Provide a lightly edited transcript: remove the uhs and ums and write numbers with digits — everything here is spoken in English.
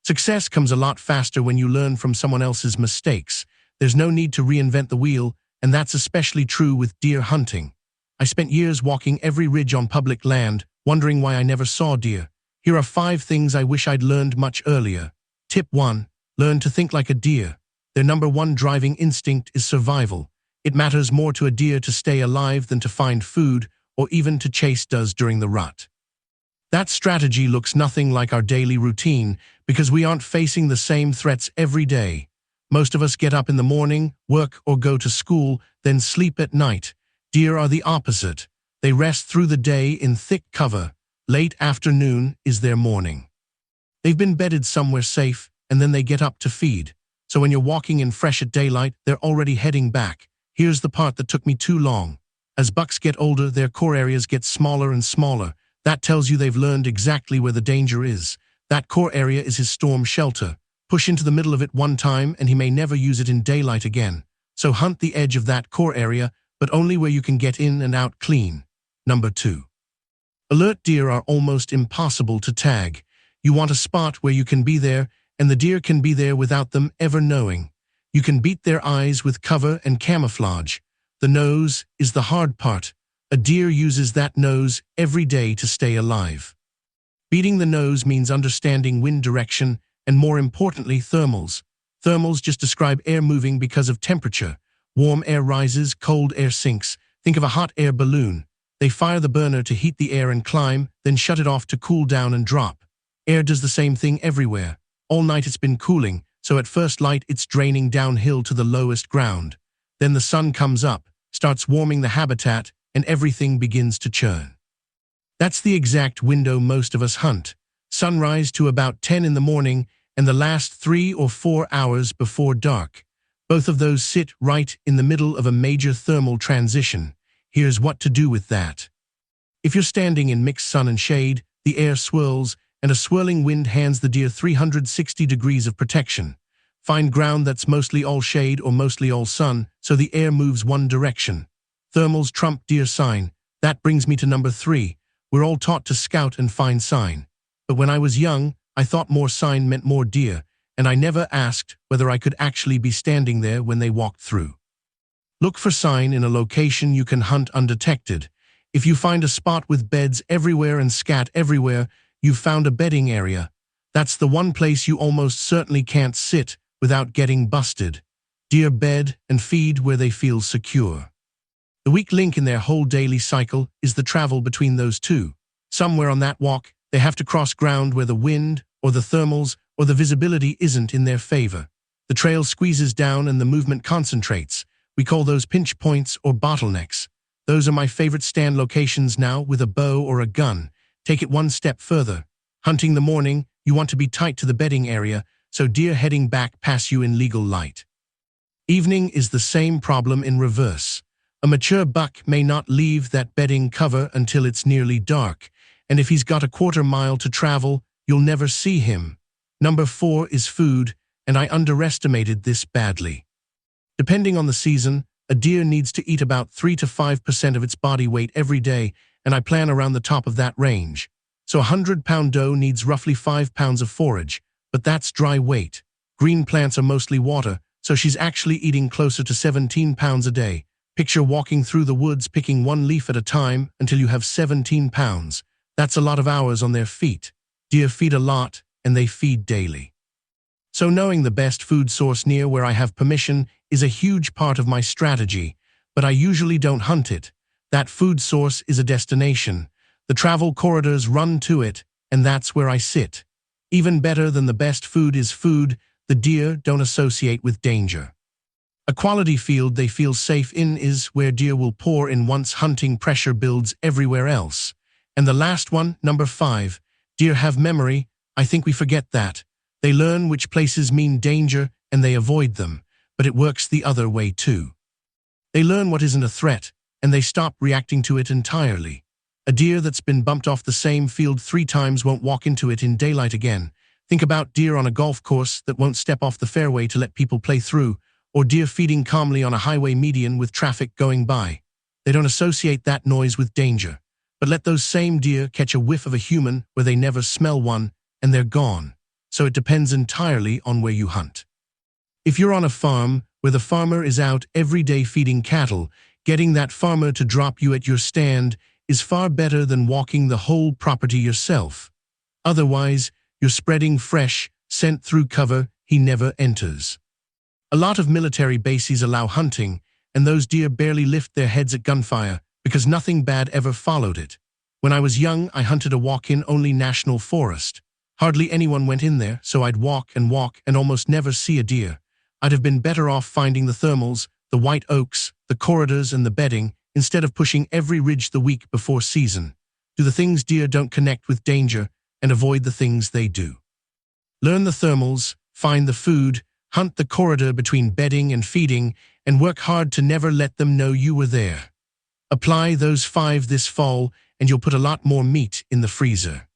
Success comes a lot faster when you learn from someone else's mistakes. There's no need to reinvent the wheel, and that's especially true with deer hunting. I spent years walking every ridge on public land, wondering why I never saw deer. Here are 5 things I wish I'd learned much earlier. Tip 1. Learn to think like a deer. Their number 1 driving instinct is survival. It matters more to a deer to stay alive than to find food, or even to chase does during the rut. That strategy looks nothing like our daily routine because we aren't facing the same threats every day. Most of us get up in the morning, work or go to school, then sleep at night. Deer are the opposite. They rest through the day in thick cover. Late afternoon is their morning. They've been bedded somewhere safe, and then they get up to feed. So when you're walking in fresh at daylight, they're already heading back. Here's the part that took me too long. As bucks get older, their core areas get smaller and smaller. That tells you they've learned exactly where the danger is. That core area is his storm shelter. Push into the middle of it one time and he may never use it in daylight again. So hunt the edge of that core area, but only where you can get in and out clean. Number 2. Alert deer are almost impossible to tag. You want a spot where you can be there, and the deer can be there without them ever knowing. You can beat their eyes with cover and camouflage. The nose is the hard part. A deer uses that nose every day to stay alive. Beating the nose means understanding wind direction and, more importantly, thermals. Thermals just describe air moving because of temperature. Warm air rises, cold air sinks. Think of a hot air balloon. They fire the burner to heat the air and climb, then shut it off to cool down and drop. Air does the same thing everywhere. All night it's been cooling, so at first light it's draining downhill to the lowest ground. Then the sun comes up, starts warming the habitat, and everything begins to churn. That's the exact window most of us hunt. Sunrise to about 10 in the morning and the last 3 or 4 hours before dark. Both of those sit right in the middle of a major thermal transition. Here's what to do with that. If you're standing in mixed sun and shade, the air swirls, and a swirling wind hands the deer 360 degrees of protection. Find ground that's mostly all shade or mostly all sun, so the air moves one direction. Thermals trump deer sign. That brings me to number 3. We're all taught to scout and find sign. But when I was young, I thought more sign meant more deer, and I never asked whether I could actually be standing there when they walked through. Look for sign in a location you can hunt undetected. If you find a spot with beds everywhere and scat everywhere, you've found a bedding area. That's the one place you almost certainly can't sit without getting busted. Deer bed and feed where they feel secure. The weak link in their whole daily cycle is the travel between those two. Somewhere on that walk, they have to cross ground where the wind, or the thermals, or the visibility isn't in their favor. The trail squeezes down and the movement concentrates. We call those pinch points or bottlenecks. Those are my favorite stand locations now with a bow or a gun. Take it one step further. Hunting the morning, you want to be tight to the bedding area, so deer heading back pass you in legal light. Evening is the same problem in reverse. A mature buck may not leave that bedding cover until it's nearly dark, and if he's got a quarter mile to travel, you'll never see him. Number 4 is food, and I underestimated this badly. Depending on the season, a deer needs to eat about 3 to 5% of its body weight every day, and I plan around the top of that range. So a 100-pound doe needs roughly 5 pounds of forage, but that's dry weight. Green plants are mostly water, so she's actually eating closer to 17 pounds a day. Picture walking through the woods picking one leaf at a time until you have 17 pounds. That's a lot of hours on their feet. Deer feed a lot, and they feed daily. So knowing the best food source near where I have permission is a huge part of my strategy, but I usually don't hunt it. That food source is a destination. The travel corridors run to it, and that's where I sit. Even better than the best food is food the deer don't associate with danger. A quality field they feel safe in is where deer will pour in once hunting pressure builds everywhere else. And the last one, number 5, deer have memory. I think we forget that. They learn which places mean danger and they avoid them, but it works the other way too. They learn what isn't a threat, and they stop reacting to it entirely. A deer that's been bumped off the same field 3 times won't walk into it in daylight again. Think about deer on a golf course that won't step off the fairway to let people play through, or deer feeding calmly on a highway median with traffic going by. They don't associate that noise with danger. But let those same deer catch a whiff of a human where they never smell one, and they're gone. so it depends entirely on where you hunt. If you're on a farm where the farmer is out every day feeding cattle, getting that farmer to drop you at your stand is far better than walking the whole property yourself. Otherwise, you're spreading fresh, scent through cover he never enters. A lot of military bases allow hunting, and those deer barely lift their heads at gunfire because nothing bad ever followed it. When I was young, I hunted a walk-in only national forest. Hardly anyone went in there, so I'd walk and almost never see a deer. I'd have been better off finding the thermals, the white oaks, the corridors, and the bedding, instead of pushing every ridge the week before season. Do the things deer don't connect with danger, and avoid the things they do. Learn the thermals, find the food, hunt the corridor between bedding and feeding, and work hard to never let them know you were there. Apply those 5 this fall, and you'll put a lot more meat in the freezer.